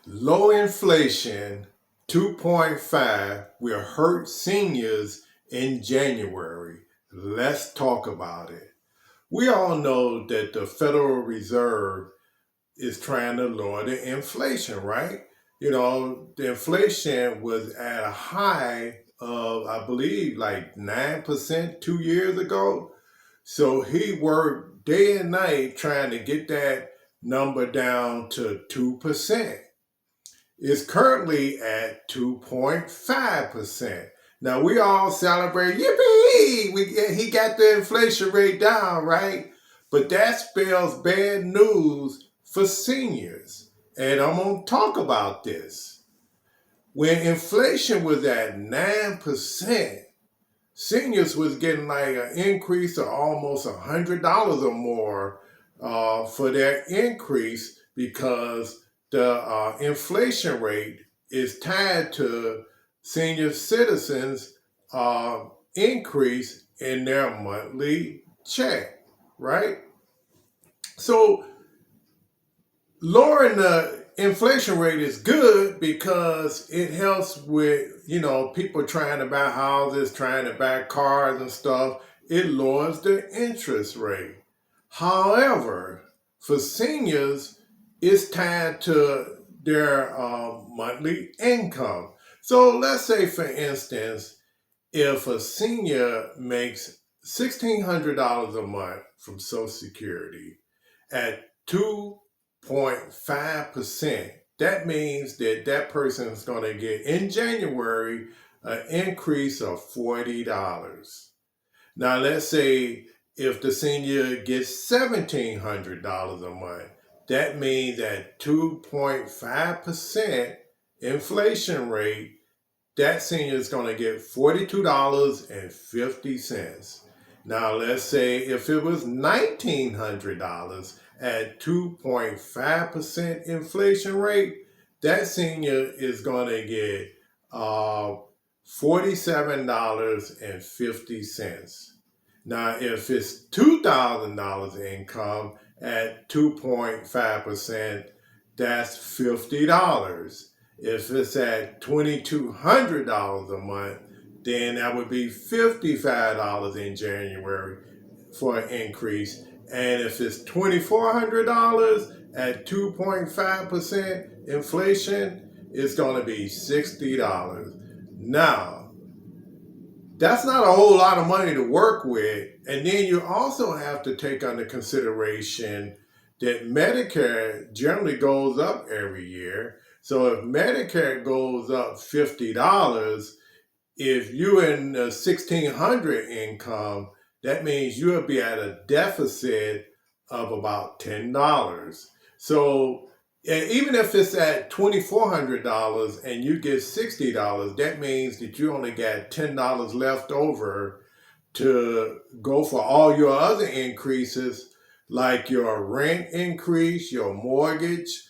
Low inflation, 2.5, will hurt seniors in January. Let's talk about it. We all know that the Federal Reserve is trying to lower the inflation, right? The inflation was at a high of, I believe, like 9% 2 years ago. So he worked day and night trying to get that number down to 2%. Is currently at 2.5%. Now we all celebrate, yippee! He got the inflation rate down, right? But that spells bad news for seniors. And I'm going to talk about this. When inflation was at 9%, seniors was getting like an increase of almost $100 or more for their increase because the inflation rate is tied to senior citizens' increase in their monthly check, right? So lowering the inflation rate is good because it helps with, people trying to buy houses, trying to buy cars and stuff. It lowers the interest rate. However, for seniors, it's tied to their monthly income. So let's say, for instance, if a senior makes $1,600 a month from Social Security at 2.5%, that means that person is going to get in January an increase of $40. Now, let's say if the senior gets $1,700 a month, that means at 2.5% inflation rate, that senior is going to get $42.50. Now, let's say if it was $1,900 at 2.5% inflation rate, that senior is going to get $47.50. Now, if it's $2,000 income at 2.5%, that's $50. If it's at $2,200 a month, then that would be $55 in January for an increase. And if it's $2,400 at 2.5% inflation, it's going to be $60. Now, that's not a whole lot of money to work with. And then you also have to take under consideration that Medicare generally goes up every year. So if Medicare goes up $50, if you're in the 1,600 income, that means you'll be at a deficit of about $10. So even if it's at $2,400 and you get $60, that means that you only got $10 left over to go for all your other increases, like your rent increase, your mortgage,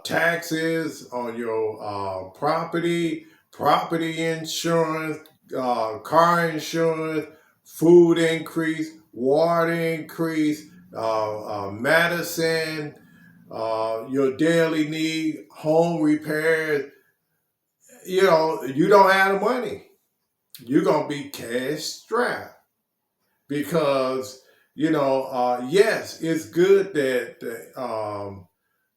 taxes on your property insurance, car insurance, food increase, water increase, medicine, your daily need, home repairs. You don't have the money. You're going to be cash strapped because, yes, it's good that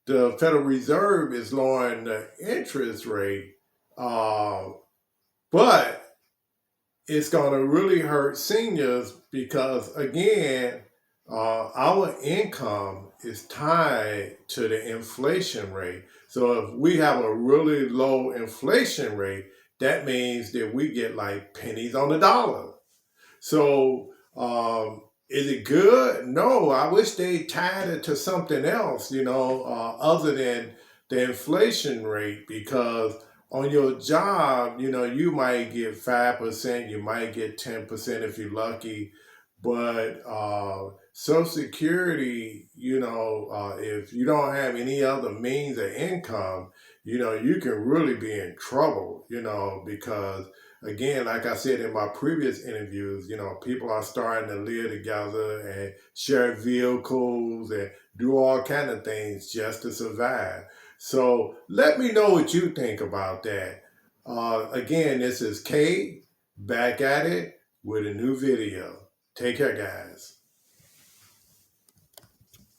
the Federal Reserve is lowering the interest rate, but it's going to really hurt seniors because, again, our income is tied to the inflation rate. So if we have a really low inflation rate, that means that we get like pennies on the dollar. So is it good? No, I wish they tied it to something else, other than the inflation rate, because on your job, you might get 5%, you might get 10% if you're lucky, but Social Security, if you don't have any other means of income, you can really be in trouble, because again, like I said in my previous interviews, people are starting to live together and share vehicles and do all kind of things just to survive. So let me know what you think about that. Again, this is Kay back at it with a new video. Take care, guys.